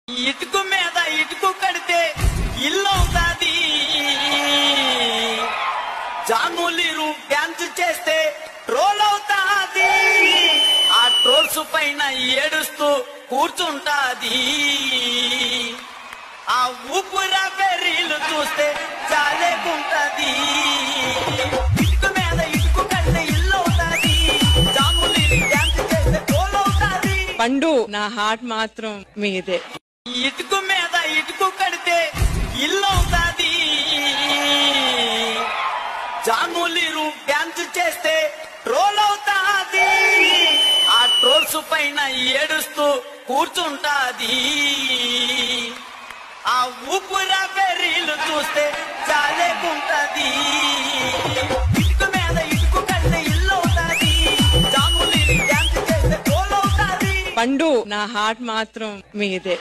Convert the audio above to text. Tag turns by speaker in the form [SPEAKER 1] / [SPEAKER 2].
[SPEAKER 1] ఇటుకు మీద ఇటుకు కడితే ఇల్లవుతాది, జాములి room dance చేస్తే ట్రోల్ అవుతాది, ఆ ట్రోల్స్ పైన ఏడుస్తూ కూర్చుంటాది, ఆ ఊపురా పెరీలు చూస్తే చాలేకుంటది. ఇటుకు మీద ఇటుకు కడితే ఇల్లవుతాది, జాములి డ్యాన్స్ చేస్తే ట్రోల్ అవుతాది.
[SPEAKER 2] పండు నా హార్ట్ మాత్రం మీదే.
[SPEAKER 1] ఇటుకు మీద ఇటుకు కడితే ఇల్లవుతాది, జాములి రూమ్ డ్యాన్స్ చేస్తే ట్రోల్ అవుతాది, ఆ ట్రోల్స్ పైన ఏడుస్తూ కూర్చుంటాది, ఆ ఊపురా పెరీలు చూస్తే చాలేకుంటది. ఇటుకు మీద ఇటుకు కడితే ఇల్లవుతాది, జాములి డ్యాన్స్ చేస్తే ట్రోల్ అవుతాది.
[SPEAKER 2] పండు నా హార్ట్ మాత్రం మీదే.